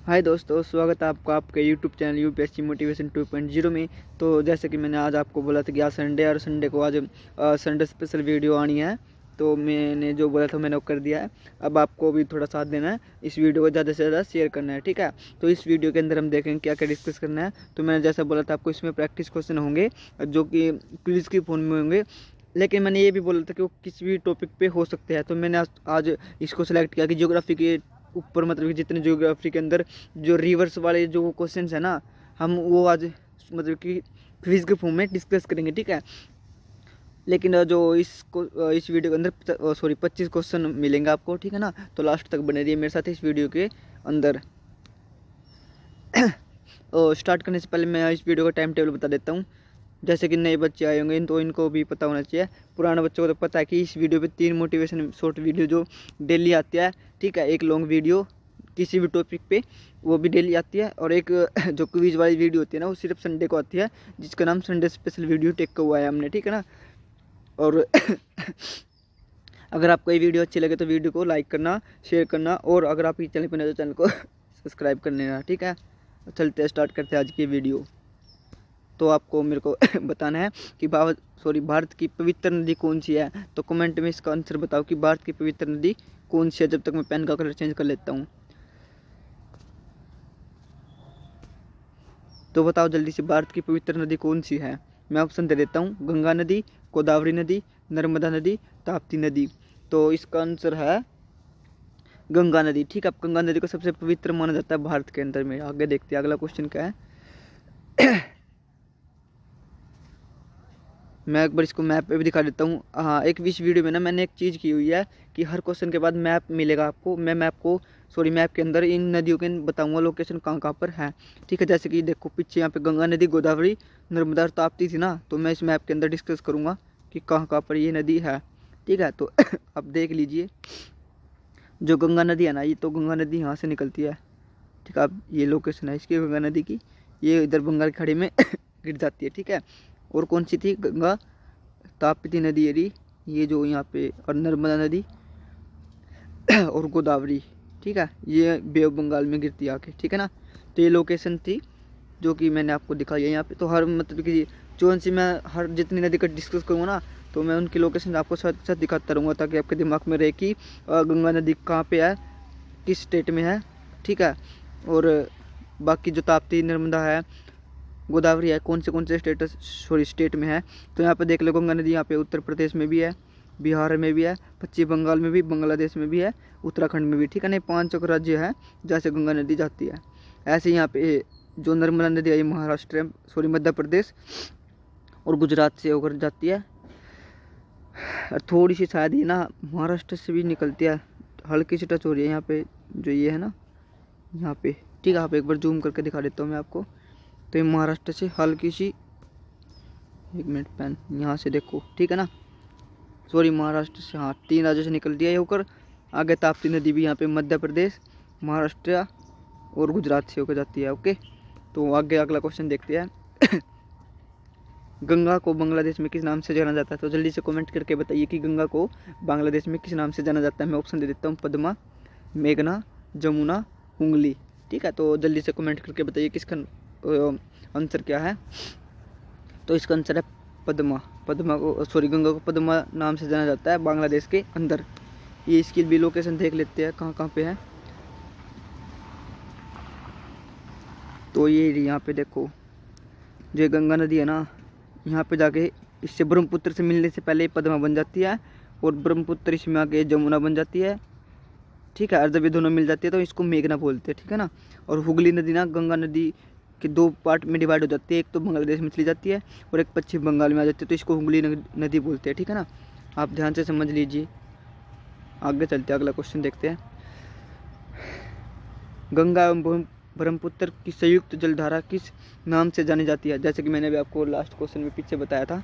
हाय दोस्तों, स्वागत है आपका आपके यूट्यूब चैनल यूपीएससी मोटिवेशन 2.0 में। तो जैसे कि मैंने आज आपको बोला था कि आज संडे और संडे को आज संडे स्पेशल वीडियो आनी है। तो मैंने जो बोला था मैंने वो कर दिया है। अब आपको भी थोड़ा साथ देना है, इस वीडियो को ज़्यादा से ज़्यादा शेयर करना है, ठीक है। तो इस वीडियो के अंदर हम देखेंगे क्या क्या डिस्कस करना है। तो मैंने जैसा बोला था आपको, इसमें प्रैक्टिस क्वेश्चन होंगे जो कि क्विज की फॉर्म में होंगे, लेकिन मैंने ये भी बोला था कि वो किसी भी टॉपिक पे हो सकते हैं। तो मैंने आज इसको सेलेक्ट किया कि ज्योग्राफी के ऊपर, मतलब कि जितने ज्योग्राफी के अंदर जो रिवर्स वाले जो क्वेश्चंस है ना, हम वो आज मतलब कि क्विज के फॉर्म में डिस्कस करेंगे, ठीक है। लेकिन जो इस वीडियो के अंदर 25 क्वेश्चन मिलेंगे आपको, ठीक है ना। तो लास्ट तक बने रहिए मेरे साथ इस वीडियो के अंदर। स्टार्ट करने से पहले मैं इस वीडियो का टाइम टेबल बता देता हूँ। जैसे कि नए बच्चे आए होंगे तो इनको भी पता होना चाहिए, पुराने बच्चों को तो पता है कि इस वीडियो पे 3 मोटिवेशन शॉर्ट वीडियो जो डेली आती है, ठीक है। एक लॉन्ग वीडियो किसी भी टॉपिक पे वो भी डेली आती है, और एक जो क्विज वाली वीडियो होती है ना, वो सिर्फ संडे को आती है, जिसका नाम संडे स्पेशल वीडियो टेक हुआ है हमने, ठीक है ना। और अगर आपको ये वीडियो अच्छी लगे तो वीडियो को लाइक करना, शेयर करना, और अगर आप इस चैनल पर नए तो चैनल को सब्सक्राइब कर लेना, ठीक है। चलते हैं, स्टार्ट करते हैं आज की वीडियो। तो आपको मेरे को बताना है कि भारत की पवित्र नदी कौन सी है। तो कमेंट में इसका आंसर बताओ कि भारत की पवित्र नदी कौन सी है। जब तक मैं पेन का कलर चेंज कर लेता हूँ, तो बताओ जल्दी से, भारत की पवित्र नदी कौन सी है। मैं ऑप्शन दे देता हूँ: गंगा नदी, गोदावरी नदी, नर्मदा नदी, ताप्ती नदी। तो इसका आंसर है गंगा नदी, ठीक है। अब गंगा नदी को सबसे पवित्र माना जाता है भारत के अंदर में। आगे देखते हैं अगला क्वेश्चन क्या है। मैं एक बार इसको मैप पे भी दिखा देता हूँ। हाँ, एक इस वीडियो में ना मैंने एक चीज़ की हुई है कि हर क्वेश्चन के बाद मैप मिलेगा आपको। मैं मैप के अंदर इन नदियों के बताऊँगा लोकेशन कहाँ कहाँ पर है, ठीक है। जैसे कि देखो पीछे यहाँ पे गंगा नदी, गोदावरी, नर्मदा और ताप्ती थी ना, तो मैं इस मैप के अंदर डिस्कस करूँगा कि कहाँ कहाँ पर ये नदी है, ठीक है। तो अब देख लीजिए, जो गंगा नदी है ना, ये तो गंगा नदी यहाँ से निकलती है, ठीक है। अब ये लोकेशन है इसकी गंगा नदी की, ये इधर बंगाल की खाड़ी में गिर जाती है, ठीक है। और कौन सी थी? गंगा, ताप्ती नदी है ये जो यहाँ पे, और नर्मदा नदी और गोदावरी, ठीक है। ये बे ऑफ बंगाल में गिरती है आके, ठीक है ना। तो ये लोकेशन थी जो कि मैंने आपको दिखाई है यहाँ पे। तो हर मतलब कि जो सी मैं हर जितनी नदी का डिस्कस करूँगा ना, तो मैं उनकी लोकेशन आपको साथ साथ दिखाता रहूँगा, ताकि आपके दिमाग में रहे कि गंगा नदी कहाँ पे है, किस स्टेट में है, ठीक है। और बाकी जो ताप्ती, नर्मदा है, गोदावरी है, कौन से स्टेट में है। तो यहाँ पे देख लो, गंगा नदी यहाँ पे उत्तर प्रदेश में भी है, बिहार में भी है, पश्चिम बंगाल में भी, बांग्लादेश में भी है, उत्तराखंड में भी, ठीक है ना। 5 राज्य है जहाँ से गंगा नदी जाती है। ऐसे यहाँ पे जो नर्मदा नदी है, ये मध्य प्रदेश और गुजरात से होकर जाती है। और थोड़ी सी शायद ये ना महाराष्ट्र से भी निकलती है, हल्की सी टच हो रही है यहाँ पे, जो ये है ना यहाँ पे, ठीक है। आप एक बार जूम करके दिखा देता हूँ मैं आपको। तो ये महाराष्ट्र से हल्की सी, 1 मिनट पेन, यहाँ से देखो, ठीक है ना। महाराष्ट्र से, हाँ, 3 राज्यों से निकलती है ये होकर। आगे ताप्ती नदी भी यहाँ पे मध्य प्रदेश, महाराष्ट्र और गुजरात से होकर जाती है, ओके। तो आगे अगला क्वेश्चन देखते हैं। गंगा को बांग्लादेश में किस नाम से जाना जाता है। तो जल्दी से कमेंट करके बताइए कि गंगा को बांग्लादेश में किस नाम से जाना जाता है। मैं ऑप्शन दे देता हूँ: पद्मा, मेघना, जमुना, हुगली, ठीक है। तो जल्दी से कमेंट करके बताइए किसका आंसर क्या है। तो इसका आंसर है पद्मा। गंगा को पद्मा नाम से जाना जाता है बांग्लादेश के अंदर। ये इसकी भी लोकेशन देख लेते हैं कहाँ कहाँ पे है। तो ये यहाँ पे देखो, जो गंगा नदी है ना, यहाँ पे जाके इससे ब्रह्मपुत्र से मिलने से पहले पद्मा बन जाती है, और ब्रह्मपुत्र इसमें आके जमुना बन जाती है, ठीक है। और जब ये दोनों मिल जाती है तो इसको मेघना बोलते हैं, ठीक है ना। और हुगली नदी ना गंगा नदी के 2 पार्ट में डिवाइड हो जाती है, एक तो बांग्लादेश में चली जाती है और एक पश्चिम बंगाल में आ जाती है, तो इसको हुगली नदी बोलते हैं, ठीक है ना। आप ध्यान से समझ लीजिए। आगे चलते हैं, अगला क्वेश्चन देखते हैं। गंगा एवं ब्रह्मपुत्र की संयुक्त जलधारा किस नाम से जानी जाती है। जैसे कि मैंने भी आपको लास्ट क्वेश्चन में पीछे बताया था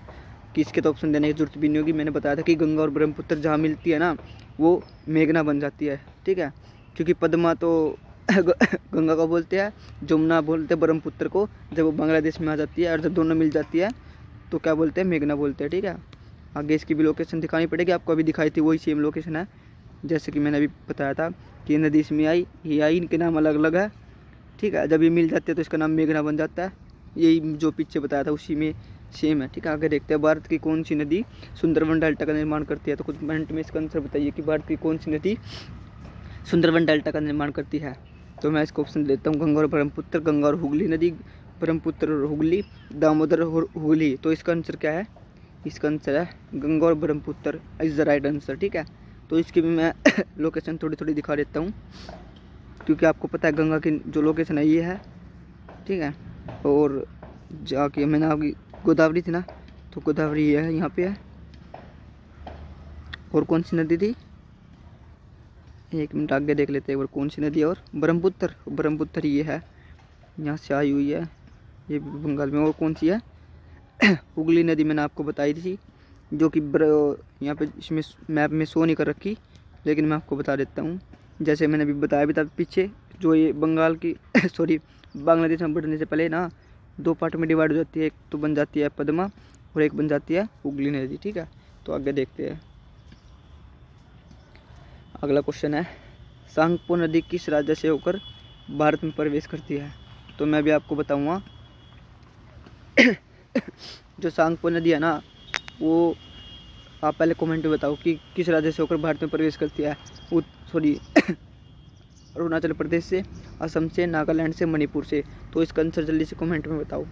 कि इसके तो ऑप्शन देने की जरूरत भी नहीं होगी। मैंने बताया था कि गंगा और ब्रह्मपुत्र जहाँ मिलती है ना, वो मेघना बन जाती है, ठीक है। क्योंकि पद्मा तो गंगा को बोलते हैं, जमुना बोलते हैं ब्रह्मपुत्र को, जब वो बांग्लादेश में आ जाती है, और जब दोनों मिल जाती है तो क्या बोलते हैं? मेघना बोलते हैं, ठीक है। आगे इसकी भी लोकेशन दिखानी पड़ेगी, आपको अभी दिखाई थी वही सेम लोकेशन है। जैसे कि मैंने अभी बताया था कि नदी इसमें आई, ये आई, इनके नाम अलग अलग है, ठीक है। जब ये मिल जाती है तो इसका नाम मेघना बन जाता है। यही जो पीछे बताया था उसी में सेम है, ठीक है। आगे देखते हैं, भारत की कौन सी नदी सुंदरबन डेल्टा का निर्माण करती है। तो कुछ मिनट में इसका आंसर बताइए कि भारत की कौन सी नदी सुंदरबन डेल्टा का निर्माण करती है। तो मैं इसको ऑप्शन देता हूँ, गंगा और ब्रह्मपुत्र, गंगा और हुगली नदी, ब्रह्मपुत्र और हुगली, दामोदर और हुगली। तो इसका आंसर क्या है? इसका आंसर है गंगा और Brahmaputra is the right answer, ठीक है। तो इसकी भी मैं लोकेशन थोड़ी थोड़ी दिखा देता हूँ, क्योंकि आपको पता है गंगा की जो लोकेशन है ये है, ठीक है। और जाके मैंने आपकी गोदावरी थी ना, तो गोदावरी ये है, यहाँ पे है। और कौन सी नदी थी, एक मिनट आगे देख लेते हैं एक बार कौन सी नदी है। और ब्रह्मपुत्र, ब्रह्मपुत्र ये है, यहाँ से आई हुई है, ये बंगाल में। और कौन सी है? हुगली नदी मैंने आपको बताई थी, जो कि यहाँ पे इसमें मैप में शो नहीं कर रखी, लेकिन मैं आपको बता देता हूँ। जैसे मैंने अभी बताया भी था पीछे, जो ये बंगाल की सॉरी बांग्लादेश में बढ़ने से पहले ना 2 पार्ट में डिवाइड हो जाती है। एक तो बन जाती है पद्मा और एक बन जाती है हुगली नदी, ठीक है। तो आगे देखते हैं, अगला क्वेश्चन है, सांगपो नदी किस राज्य से होकर भारत में प्रवेश करती है। तो मैं भी आपको बताऊंगा। जो सांगपो नदी है ना, वो आप पहले कमेंट में बताओ कि किस राज्य से होकर भारत में प्रवेश करती है। सॉरी अरुणाचल प्रदेश से, असम से, नागालैंड से, मणिपुर से। तो इसका आंसर जल्दी से कमेंट में बताओ।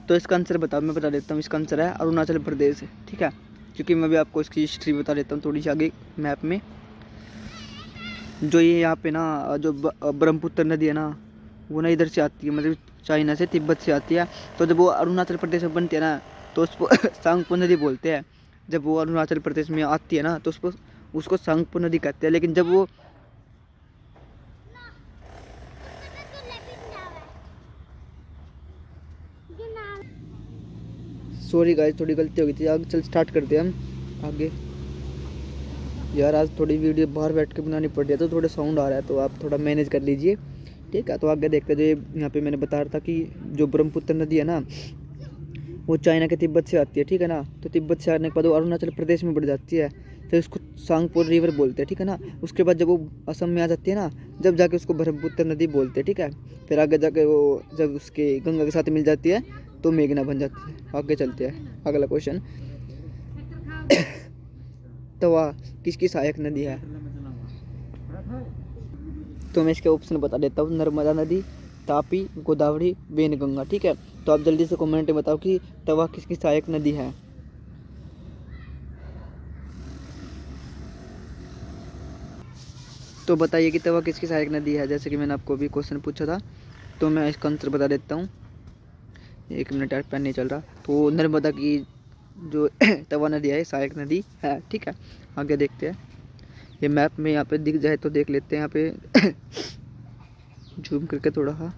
तो इसका आंसर बताओ, मैं बता देता हूँ। इसका आंसर है अरुणाचल प्रदेश, ठीक है। क्योंकि मैं भी आपको इसकी हिस्ट्री बता देता हूँ थोड़ी सी आगे मैप में। जो ये यहाँ पे ना जो ब्रह्मपुत्र नदी है ना, वो ना इधर से आती है, मतलब चाइना से, तिब्बत से आती है। तो जब वो अरुणाचल प्रदेश में बनती है ना, तो उसको सांगपो नदी बोलते हैं। जब वो अरुणाचल प्रदेश में आती है ना, तो उसको सांगपो नदी कहते हैं। लेकिन जब वो सॉरी गाइस, थोड़ी गलती हो गई थी। आगे चल स्टार्ट करते हैं हम आगे। यार आज थोड़ी वीडियो बाहर बैठ के बनानी पड़ रही है, तो थोड़ा साउंड आ रहा है, तो आप थोड़ा मैनेज कर लीजिए, ठीक है। तो आगे देखते हैं, जो यहाँ पे मैंने बता रहा था कि जो ब्रह्मपुत्र नदी है ना, वो चाइना के तिब्बत से आती है, ठीक है ना। तो तिब्बत से आने के बाद वो अरुणाचल प्रदेश में बढ़ जाती है, फिर उसको सांगपो रिवर बोलते हैं, ठीक है ना। उसके बाद जब वो असम में आ जाती है ना, जब जाके उसको ब्रह्मपुत्र नदी बोलते हैं, ठीक है। फिर आगे जाके वो जब उसके गंगा के साथ मिल जाती है तो मेघना बन जाती है। आगे चलते हैं, अगला क्वेश्चन। तवा किसकी सहायक नदी है। तो मैं इसके ऑप्शन बता देता हूँ, नर्मदा नदी, तापी, गोदावरी, वेनगंगा, ठीक है। तो आप जल्दी से कमेंट में बताओ कि तवा किसकी सहायक नदी है। तो बताइए कि तवा किसकी सहायक नदी है। जैसे कि मैंने आपको भी क्वेश्चन पूछा था, तो मैं इसका आंसर बता देता हूँ। 1 मिनट यार, पेन नहीं चल रहा। तो नर्मदा की जो तवा नदी है सहायक नदी है, ठीक है। आगे देखते हैं, ये मैप में यहाँ पे दिख जाए तो देख लेते हैं। यहाँ पे जूम करके थोड़ा, हाँ,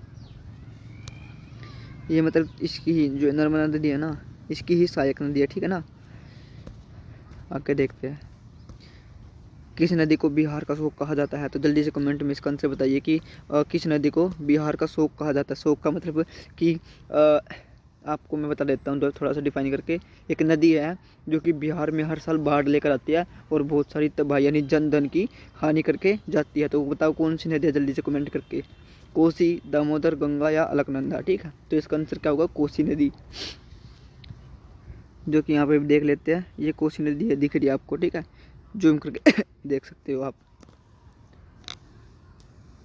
ये मतलब इसकी ही जो नर्मदा नदी है ना, इसकी ही सहायक नदी है, ठीक है ना। आगे देखते हैं, किस नदी को बिहार का शोक कहा जाता है। तो जल्दी से कमेंट में इसका आंसर बताइए कि किस नदी को बिहार का शोक कहा जाता है। शोक का मतलब कि आपको मैं बता देता हूँ तो थोड़ा सा डिफाइन करके। एक नदी है जो कि बिहार में हर साल बाढ़ लेकर आती है और बहुत सारी तबाही यानी जन धन की हानि करके जाती है। तो बताओ कौन सी नदी है, जल्दी से कमेंट करके। कोसी, दामोदर, गंगा या अलकनंदा, ठीक है। तो इसका आंसर क्या होगा, कोसी नदी, जो कि यहाँ पे देख लेते हैं। ये कोसी नदी है, दिख रही है आपको, ठीक है। जूम करके देख सकते हो आप,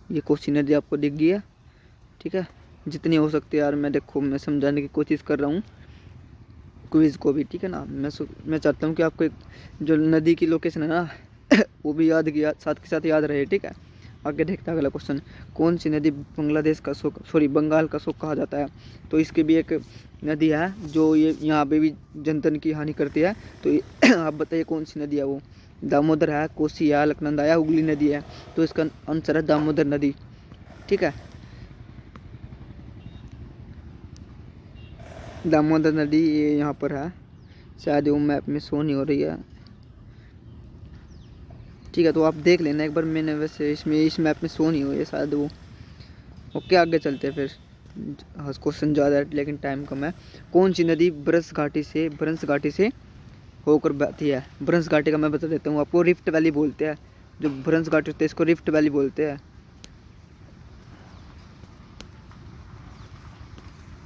ये कोसी नदी आपको दिख गई है, ठीक है। जितनी हो सकती है यार, मैं देखो मैं समझाने की कोशिश कर रहा हूँ क्विज को भी, ठीक है ना। मैं चाहता हूँ कि आपको एक जो नदी की लोकेशन है ना वो भी याद किया, साथ के साथ याद रहे, ठीक है। आगे देखते हैं अगला क्वेश्चन। कौन सी नदी बांग्लादेश का शोक बंगाल का शोक कहा जाता है। तो इसकी भी एक नदी है जो ये यहाँ पे भी जनधन की हानि करती है। तो आप बताइए कौन सी नदी है वो। दामोदर है, कोसी है, अलकनंदा या हुगली नदी है। तो इसका आंसर है दामोदर नदी, ठीक है। दामोदर नदी ये यहाँ पर है, शायद वो मैप में शो नहीं हो रही है, ठीक है। तो आप देख लेना एक बार, मैंने वैसे इस मैप में शो नहीं हुई है शायद वो। ओके आगे चलते हैं फिर। हाँ क्वेश्चन ज़्यादा है लेकिन टाइम कम है। कौन सी नदी ब्रश घाटी से होकर बहती है। भ्रंश घाटी का मैं बता देता हूँ आपको, रिफ्ट वैली बोलते हैं। जो भ्रंश घाटी होती है इसको रिफ्ट वैली बोलते हैं,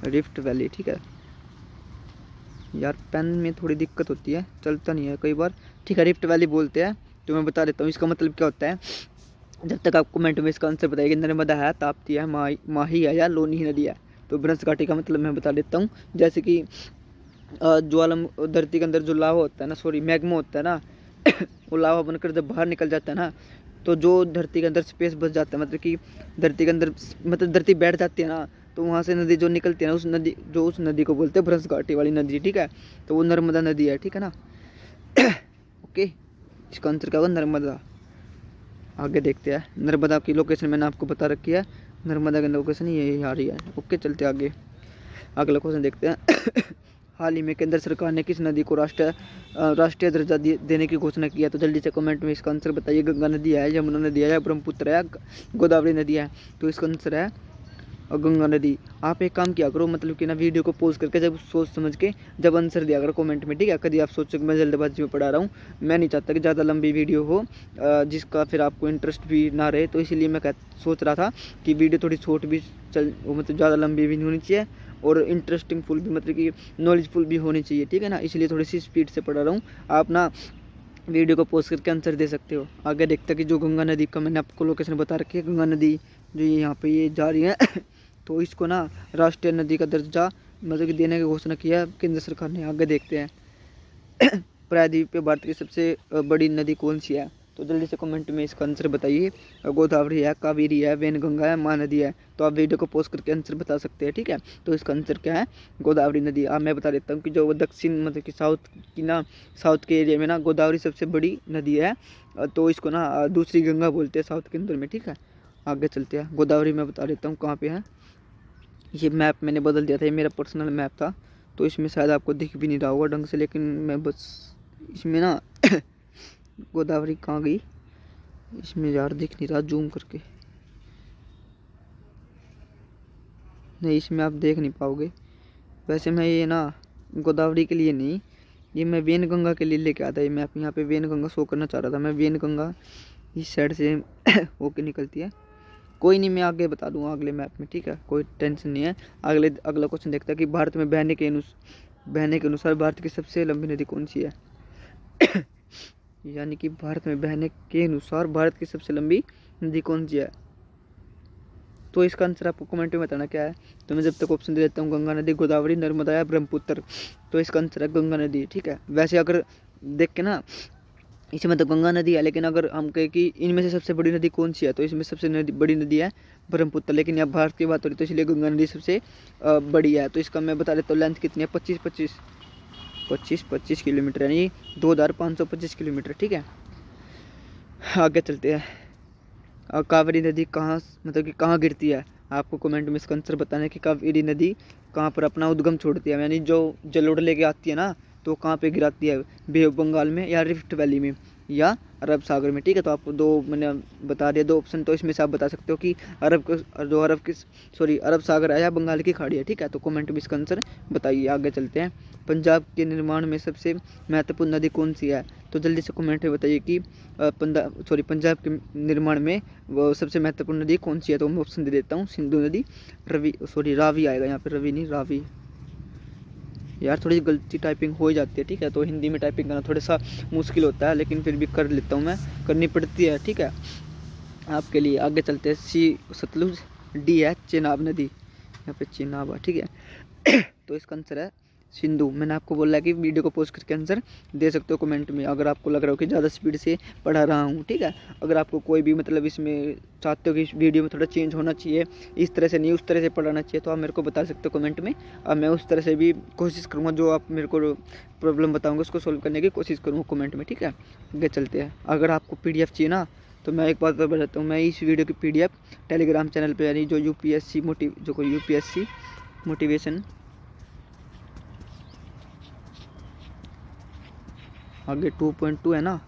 रिफ्ट वैली। ठीक है यार, पेन में थोड़ी दिक्कत होती है, चलता नहीं है कई बार। ठीक है, रिफ्ट वैली बोलते हैं। तो मैं बता देता हूँ इसका मतलब क्या होता है। जब तक आप कमेंट में इसका आंसर बताइए, नर्मदा है, ताप्ती है, माही है या लोनी नदी है। तो भ्रंश घाटी का मतलब मैं बता देता हूँ, जैसे कि ज्वालम धरती के अंदर जो लावा होता है ना, सॉरी मैग्मा होता है ना वो लावा बनकर जब बाहर निकल जाता है ना, तो जो धरती के अंदर स्पेस बच जाता है, मतलब कि धरती के अंदर मतलब धरती बैठ जाती है ना, तो वहाँ से नदी जो निकलती है ना, उस नदी को बोलते हैं भ्रंश घाटी वाली नदी। ठीक है, तो वो नर्मदा नदी है। ठीक है ना ओके, इसका आंसर क्या होगा, नर्मदा। आगे देखते हैं, नर्मदा की लोकेशन मैंने आपको बता रखी है, नर्मदा की लोकेशन यही आ रही है। ओके, चलते आगे, अगला क्वेश्चन देखते हैं हाल ही में केंद्र सरकार ने किस नदी को राष्ट्रीय दर्जा देने की घोषणा की है। तो जल्दी से कमेंट में इसका आंसर बताइए। गंगा नदी है, यमुना नदी है, या ब्रह्मपुत्र है, गोदावरी नदी है। तो इसका आंसर है गंगा नदी। आप एक काम किया करो, मतलब कि ना वीडियो को पॉज करके जब सोच समझ के जब आंसर दिया करो कमेंट में। ठीक है, कभी आप सोचो कि मैं जल्दबाजी में पढ़ा रहा हूँ, मैं नहीं चाहता कि ज़्यादा लंबी वीडियो हो जिसका फिर आपको इंटरेस्ट भी ना रहे। तो इसीलिए मैं सोच रहा था कि वीडियो थोड़ी शॉर्ट भी मतलब ज़्यादा लंबी भी नहीं होनी चाहिए और इंटरेस्टिंग फुल भी, मतलब कि नॉलेजफुल भी होनी चाहिए। ठीक है ना, इसलिए थोड़ी सी स्पीड से पढ़ा रहा हूँ। आप ना वीडियो को पॉज करके आंसर दे सकते हो। आगे देखते कि जो गंगा नदी का मैंने आपको लोकेशन बता रखी है, गंगा नदी जो यहाँ पे ये जा रही है तो इसको ना राष्ट्रीय नदी का दर्जा मतलब कि देने की घोषणा किया है केंद्र सरकार ने। आगे देखते हैं प्रायद्वीप पे भारत की सबसे बड़ी नदी कौन सी है। तो जल्दी से कमेंट में इसका आंसर बताइए। गोदावरी है, कावेरी है, वैनगंगा है, महानदी है। तो आप वीडियो को पॉज करके आंसर बता सकते हैं। ठीक है, तो इसका आंसर क्या है, गोदावरी नदी। अब मैं बता देता हूँ कि जो दक्षिण मतलब कि साउथ के एरिया में ना गोदावरी सबसे बड़ी नदी है। तो इसको ना दूसरी गंगा बोलते हैं साउथ के अंदर में। ठीक है, आगे चलते हैं। गोदावरी मैं बता देता हूँ कहाँ पे है। ये मैप मैंने बदल दिया था, ये मेरा पर्सनल मैप था, तो इसमें शायद आपको दिख भी नहीं रहा होगा ढंग से, लेकिन मैं बस इसमें ना गोदावरी कहाँ गई, इसमें यार दिख नहीं रहा, जूम करके नहीं, इसमें आप देख नहीं पाओगे। वैसे मैं ये ना गोदावरी के लिए नहीं, ये मैं वेनगंगा के लिए लेके आता है। ये मैप यहाँ पे वेनगंगा शो करना चाह रहा था मैं। वेनगंगा इस साइड से होके निकलती है। कोई नहीं, मैं आगे बता दूंगा अगले मैप में। ठीक है, कोई टेंशन नहीं है। अगला क्वेश्चन देखता है कि भारत में बहने के अनुसार भारत की सबसे लंबी नदी कौन सी है यानी कि भारत में बहने के अनुसार भारत की सबसे लंबी नदी कौन सी है। तो इसका आंसर आपको कमेंट में बताना क्या है। तो मैं जब तक ऑप्शन दे देता हूँ, गंगा नदी, गोदावरी, नर्मदा या ब्रह्मपुत्र। तो इसका आंसर है गंगा नदी। ठीक है, वैसे अगर देख के ना इसमें तो गंगा नदी है, लेकिन अगर हम कहें कि इनमें से सबसे बड़ी नदी कौन सी है, तो इसमें सबसे बड़ी नदी है ब्रह्मपुत्र। लेकिन यहाँ भारत की बात हो रही तो इसलिए गंगा नदी सबसे बड़ी है। तो इसका मैं बता देता हूँ लेंथ कितनी है, 25 किलोमीटर, यानी 2525 किलोमीटर। ठीक है, आगे चलते हैं। कावेरी नदी कहाँ मतलब कि कहाँ गिरती है। आपको कमेंट में इसका आंसर बताना है कि कावेरी नदी कहाँ पर अपना उद्गम छोड़ती है, यानी जो जलोढ़ लेके आती है ना, तो कहाँ पे गिराती है, बे ऑफ बंगाल में या रिफ्ट वैली में या अरब सागर में। ठीक है, तो आपको दो मैंने बता दिया, दो ऑप्शन। तो इसमें से आप बता सकते हो कि अरब सागर है या बंगाल की खाड़ी है। ठीक है, तो कमेंट में इसका आंसर बताइए। आगे चलते हैं। पंजाब के निर्माण में सबसे महत्वपूर्ण नदी कौन सी है। तो जल्दी से कमेंट में बताइए कि पंजाब के निर्माण में वो सबसे महत्वपूर्ण नदी कौन सी है। तो मैं ऑप्शन दे देता हूँ, सिंधु नदी, रावी आएगा यहाँ पे, रवि नहीं रावी। यार थोड़ी गलती टाइपिंग हो ही जाती है। ठीक है, तो हिंदी में टाइपिंग करना थोड़ा सा मुश्किल होता है, लेकिन फिर भी कर लेता हूँ मैं, करनी पड़ती है। ठीक है, आपके लिए। आगे चलते हैं। सी सतलुज, डी है चेनाब नदी, यहाँ पे चेनाब है। ठीक है तो इसका आंसर है सिंधु। मैंने आपको बोला कि वीडियो को पोस्ट करके आंसर दे सकते हो कमेंट में, अगर आपको लग रहा हो कि ज़्यादा स्पीड से पढ़ा रहा हूँ। ठीक है, अगर आपको कोई भी मतलब इसमें चाहते हो कि इस वीडियो में थोड़ा चेंज होना चाहिए, इस तरह से नहीं उस तरह से पढ़ाना चाहिए, तो आप मेरे को बता सकते हो कमेंट में। अब मैं उस तरह से भी कोशिश करूँगा, जो आप मेरे को प्रॉब्लम बताऊँगा उसको सोल्व करने की कोशिश करूँगा कमेंट में। ठीक है, आगे चलते हैं। अगर आपको PDF चाहिए ना, तो मैं एक बात बताता हूँ, मैं इस वीडियो की PDF टेलीग्राम चैनल पर, यानी जो UPSC मोटिवेशन आगे 2.2 है ना,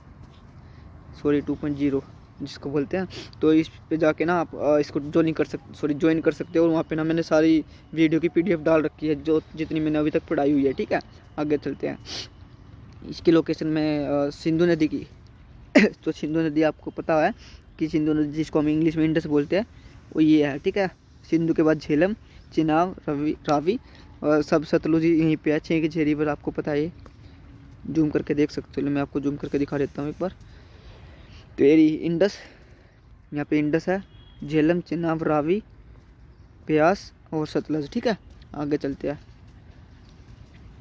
2.0 जिसको बोलते हैं, तो इस पे जाके ना आप इसको ज्वाइन कर सकते हो। और वहाँ पे ना मैंने सारी वीडियो की PDF डाल रखी है, जो जितनी मैंने अभी तक पढ़ाई हुई है। ठीक है, आगे चलते हैं। इसकी लोकेशन में सिंधु नदी की तो सिंधु नदी आपको पता है कि सिंधु नदी जिसको हम इंग्लिश में इंडस बोलते हैं वो ये है, ठीक है। सिंधु के बाद झेलम, चिनाब, रावी और सब सतलुज यहीं पे है। 6 की 6 रिवर आपको पता है, जूम करके देख सकते हो। मैं आपको जूम करके दिखा देता हूँ एक बार। तो ये इंडस, यहाँ पे इंडस है, झेलम, चिनाब, रावी, ब्यास और सतलज, ठीक है। आगे चलते हैं।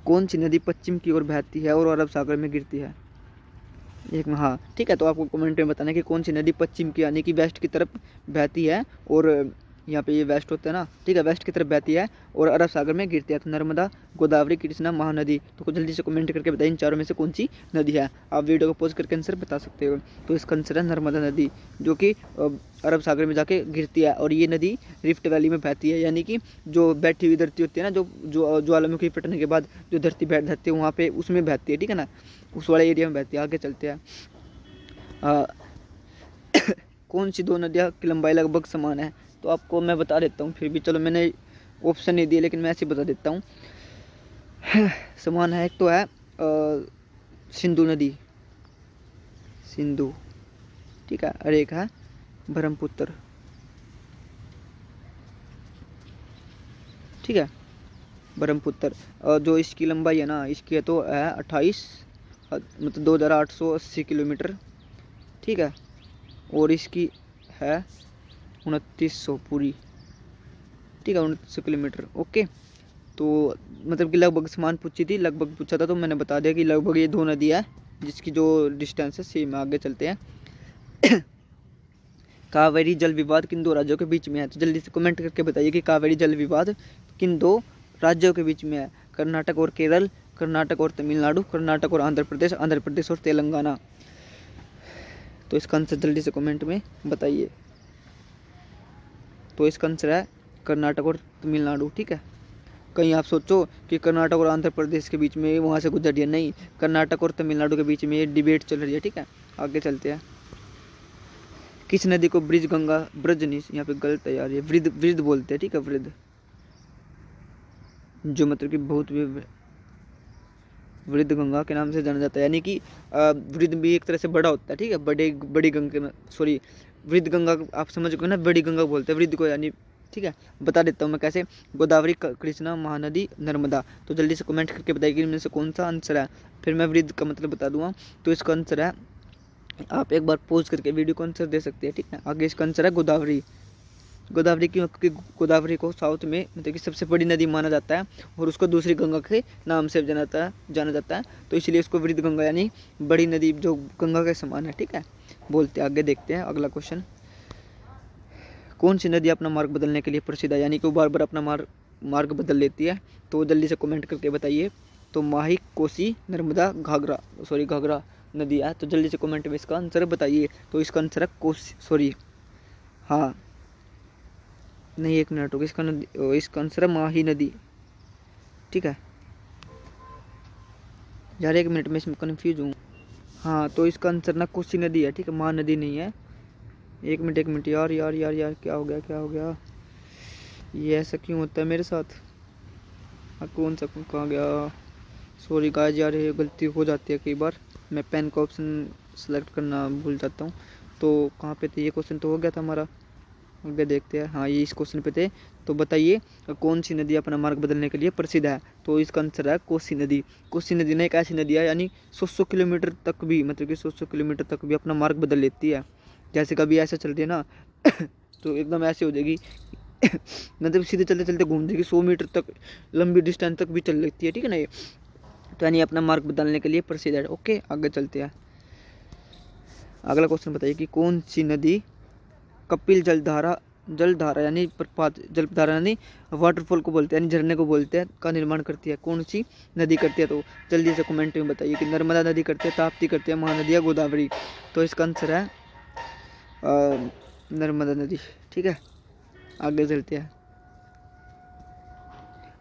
कौन सी नदी पश्चिम की ओर बहती है और अरब सागर में गिरती है? एक में हाँ, ठीक है। तो आपको कमेंट में बताना कि कौन सी नदी पश्चिम की यानी कि वेस्ट की तरफ बहती है और यहाँ पे ये वेस्ट होता है ना, ठीक है, वेस्ट की तरफ बहती है और अरब सागर में गिरती है। तो नर्मदा, गोदावरी, कृष्णा, महानदी। तो जल्दी से कमेंट करके बताइए इन चारों में से कौन सी नदी है। आप वीडियो को पॉज करके आंसर बता सकते हो। तो इसका आंसर है नर्मदा नदी, जो कि अरब सागर में जाके गिरती है। और ये नदी रिफ्ट वैली में बहती है, यानी कि जो बैठी हुई धरती होती है ना, जो ज्वालामुखी फटने के बाद जो धरती बैठ जाती है वहाँ पे उसमें बहती है, ठीक है ना, उस वाले एरिया में बहती है। आगे चलते हैं। कौन सी दो नदियाँ की लंबाई लगभग समान है? तो आपको मैं बता देता हूँ, फिर भी चलो मैंने ऑप्शन नहीं दिए लेकिन मैं ऐसे बता देता हूँ। समान है, एक तो है सिंधु नदी, सिंधु, ठीक है, और एक है ब्रह्मपुत्र, ठीक है, ब्रह्मपुत्र। जो इसकी लंबाई है ना, इसकी है तो है 28 मतलब 2880 किलोमीटर, ठीक है, और इसकी है 2900 पूरी, ठीक है, 2900 किलोमीटर। ओके, तो मतलब कि लगभग समान पूछी थी, लगभग पूछा था तो मैंने बता दिया कि लगभग ये दो नदी है जिसकी जो डिस्टेंस है सेम है। आगे चलते हैं। कावेरी जल विवाद किन दो राज्यों के बीच में है? तो जल्दी से कमेंट करके बताइए कि कावेरी जल विवाद किन दो राज्यों के बीच में है? कर्नाटक और केरल, कर्नाटक और तमिलनाडु, कर्नाटक और आंध्र प्रदेश, आंध्र प्रदेश और तेलंगाना। तो इसका आंसर जल्दी से कमेंट में बताइए। तो इसका आंसर है कर्नाटक और तमिलनाडु, ठीक है। कहीं आप सोचो कि कर्नाटक और आंध्र प्रदेश के बीच में वहाँ से गुजर रही है, नहीं, कर्नाटक और तमिलनाडु के बीच में ये डिबेट चल रही है, ठीक है। आगे चलते हैं। किस नदी को ब्रिज गंगा, ब्रज नहीं, यहाँ पे गलत है यार, ये वृद्ध वृद्ध बोलते हैं, ठीक है, वृद्ध, जो मतलब कि बहुत वृद्ध गंगा के नाम से जाना जाता है। यानी कि वृद्ध भी एक तरह से बड़ा होता है, ठीक है, बड़ी गंगा, सॉरी वृद्ध गंगा आप समझ गए ना, बड़ी गंगा बोलते हैं वृद्ध को, यानी ठीक है। बता देता हूँ मैं कैसे। गोदावरी, कृष्णा, महानदी, नर्मदा। तो जल्दी से कमेंट करके बताइए कि इनमें से कौन सा आंसर है, फिर मैं वृद्ध का मतलब बता दूंगा। तो इसका आंसर है, आप एक बार पॉज करके वीडियो को आंसर दे सकते हैं, ठीक है। आगे इसका आंसर है गोदावरी। गोदावरी क्योंकि गोदावरी को साउथ में मतलब कि सबसे बड़ी नदी माना जाता है और उसको दूसरी गंगा के नाम से जाना जाता है, तो इसलिए उसको वृद्ध गंगा यानी बड़ी नदी जो गंगा के समान है, ठीक है, बोलते हैं। आगे देखते हैं अगला क्वेश्चन। कौन सी नदी अपना मार्ग बदलने के लिए प्रसिद्ध है, यानी कि वो बार बार अपना मार्ग बदल लेती है? तो जल्दी से कमेंट करके बताइए। तो माही, कोसी, नर्मदा, घाघरा नदी है। तो जल्दी से कमेंट में इसका आंसर बताइए। तो इसका आंसर है कोसी, हाँ नहीं, एक मिनट होगा, इसका आंसर है माही नदी, ठीक है यार, एक मिनट में इसमें कन्फ्यूज हूँ। हाँ, तो इसका आंसर ना कोसी नदी है, ठीक है, महानदी नहीं है। एक मिनट यार क्या हो गया, ये ऐसा क्यों होता है मेरे साथ? कौन सा कहाँ गया? सॉरी गाइस यार, ये गलती हो जाती है कई बार, मैं पेन का ऑप्शन सेलेक्ट करना भूल जाता हूँ। तो कहाँ पे थे? ये क्वेश्चन तो हो गया था हमारा, आगे देखते हैं। हाँ, ये इस क्वेश्चन पे थे। तो बताइए कौन सी नदी अपना मार्ग बदलने के लिए प्रसिद्ध है? तो इसका आंसर है कोसी नदी। कोसी नदी ने एक ऐसी नदी है यानी 100 किलोमीटर तक भी, मतलब कि 100 किलोमीटर तक भी अपना मार्ग बदल लेती है। जैसे कभी ऐसा चलती है ना तो एकदम ऐसे हो जाएगी मतलब सीधे चलते चलते घूम जाएगी, 100 मीटर तक लंबी डिस्टेंस तक भी चल लेती है, ठीक है ना ये। तो यानी अपना मार्ग बदलने के लिए प्रसिद्ध है। ओके, आगे चलते हैं। अगला क्वेश्चन बताइए कि कौन सी नदी कपिल जलधारा यानी प्रपात, जलधारा यानी वाटरफॉल को बोलते हैं, यानी झरने को बोलते हैं, का निर्माण करती है? कौन सी नदी करती है? तो जल्दी से कमेंट में बताइए कि नर्मदा नदी करती है, ताप्ती करती है, महानदी या गोदावरी। तो इसका आंसर है नर्मदा नदी, ठीक है। आगे चलते हैं।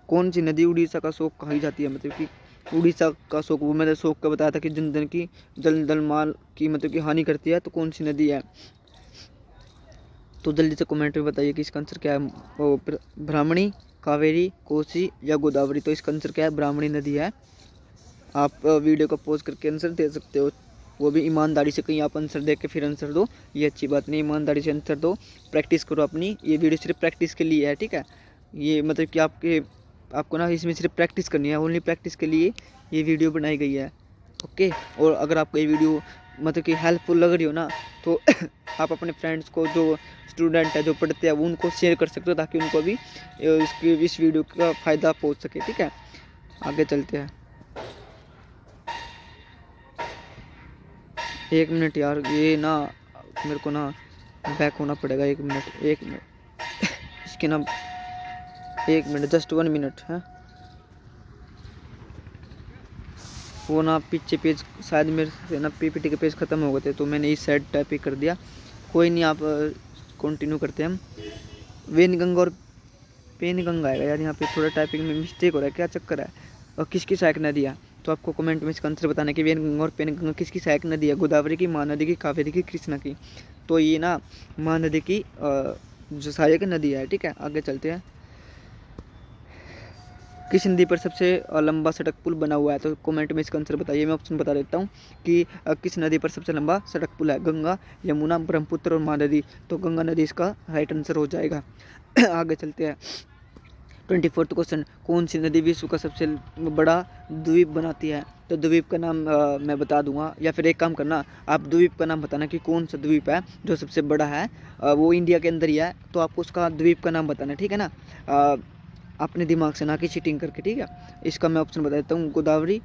कौन सी नदी उड़ीसा का शोक कही जाती है? मतलब कि उड़ीसा का शोक, वो मैंने शोक का बताया था कि जनधन की जल माल की मतलब कि हानि करती है। तो कौन सी नदी है? तो जल्दी से कमेंट में बताइए कि इसका आंसर क्या है। ब्राह्मणी, कावेरी, कोसी या गोदावरी। तो इसका आंसर क्या है? ब्राह्मणी नदी है। आप वीडियो को पॉज करके आंसर दे सकते हो, वो भी ईमानदारी से। कहीं आप आंसर दे के फिर आंसर दो, ये अच्छी बात नहीं। ईमानदारी से आंसर दो, प्रैक्टिस करो अपनी। ये वीडियो सिर्फ प्रैक्टिस के लिए है, ठीक है। ये मतलब कि आपको ना इसमें सिर्फ प्रैक्टिस करनी है, ओनली प्रैक्टिस के लिए ये वीडियो बनाई गई है, ओके। और अगर आपको ये वीडियो मतलब कि हेल्पफुल लग रही हो ना, तो आप अपने फ्रेंड्स को, जो स्टूडेंट है, जो पढ़ते हैं, वो उनको शेयर कर सकते हो, ताकि उनको भी इस वीडियो का फ़ायदा पहुंच सके, ठीक है। आगे चलते हैं। 1 मिनट यार, ये ना मेरे को ना बैक होना पड़ेगा। 1 मिनट इसके ना 1 मिनट, जस्ट 1 मिनट है। वो ना पीछे पेज शायद मेरे से ना पीपीटी के पेज ख़त्म हो गए थे, तो मैंने इस साइड टाइप कर दिया। कोई नहीं, आप कंटिन्यू करते हैं हम। वेनगंगा और पेनगंगा आएगा यार, यहाँ पे थोड़ा टाइपिंग में मिस्टेक हो रहा है, क्या चक्कर है। और किसकी सहायक नदी है, तो आपको कमेंट में इसका आंसर बताना कि वेनगंगा और पेनगंगा किसकी सहायक नदी है, गोदावरी की, महानदी की, कावेरी की, कृष्णा की। तो ये ना महानदी की जो सहायक नदी है, ठीक है। आगे चलते हैं। किस नदी पर सबसे लंबा सड़क पुल बना हुआ है, तो कमेंट में इसका आंसर बताइए। मैं ऑप्शन बता देता हूँ कि किस नदी पर सबसे लंबा सड़क पुल है, गंगा, यमुना, ब्रह्मपुत्र और महानदी। तो गंगा नदी इसका राइट आंसर हो जाएगा। आगे चलते हैं। 24वां क्वेश्चन, कौन सी नदी विश्व का सबसे बड़ा द्वीप बनाती है, तो द्वीप का नाम मैं बता दूंगा, या फिर एक काम करना, आप द्वीप का नाम बताना कि कौन सा द्वीप है जो सबसे बड़ा है। वो इंडिया के अंदर ही है, तो आपको उसका द्वीप का नाम बताना, ठीक है ना। अपने दिमाग से, ना कि चीटिंग करके, ठीक है। इसका मैं ऑप्शन बता देता हूँ, गोदावरी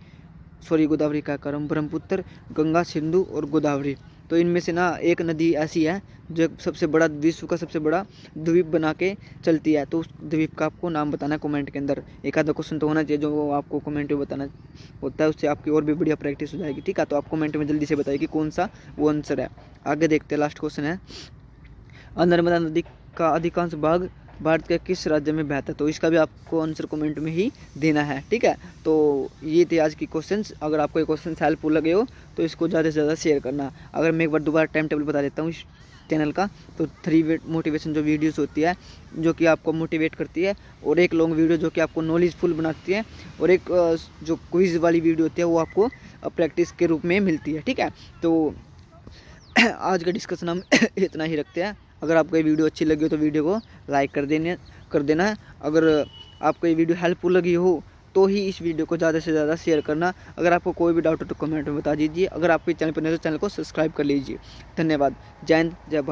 क्या कर रहा हूँ, ब्रह्मपुत्र, गंगा, सिंधु और गोदावरी। तो इनमें से ना एक नदी ऐसी है जो सबसे बड़ा, विश्व का सबसे बड़ा द्वीप बना के चलती है, तो उस द्वीप का आपको नाम बताना है कमेंट के अंदर। एक आधा क्वेश्चन तो होना चाहिए जो वो आपको कमेंट में बताना होता है, उससे आपकी और भी बढ़िया प्रैक्टिस हो जाएगी, ठीक है। तो आप कमेंट में जल्दी से बताइए कि कौन सा वो आंसर है। आगे देखते हैं, लास्ट क्वेश्चन है, नर्मदा नदी का अधिकांश भाग भारत के किस राज्य में बहता है, तो इसका भी आपको आंसर कमेंट में ही देना है, ठीक है। तो ये थे आज की क्वेश्चंस। अगर आपको ये क्वेश्चन हेल्पफुल लगे हो तो इसको ज़्यादा से ज़्यादा शेयर करना। अगर मैं एक बार दोबारा टाइम टेबल बता देता हूँ इस चैनल का, तो 3 मोटिवेशन जो वीडियोस होती है, जो कि आपको मोटिवेट करती है, और एक लॉन्ग वीडियो जो कि आपको नॉलेजफुल बनाती है, और एक जो क्विज वाली वीडियो होती है वो आपको प्रैक्टिस के रूप में मिलती है, ठीक है। तो आज का डिस्कशन हम इतना ही रखते हैं। अगर आपको ये वीडियो अच्छी लगी हो तो वीडियो को लाइक कर देना है। अगर आपको ये वीडियो हेल्पफुल लगी हो तो ही इस वीडियो को ज़्यादा से ज़्यादा शेयर करना। अगर आपको कोई भी डाउट हो तो कमेंट में बता दीजिए। अगर आपको चैनल पर नहीं तो चैनल को सब्सक्राइब कर लीजिए। धन्यवाद। जय हिंद, जय भारत।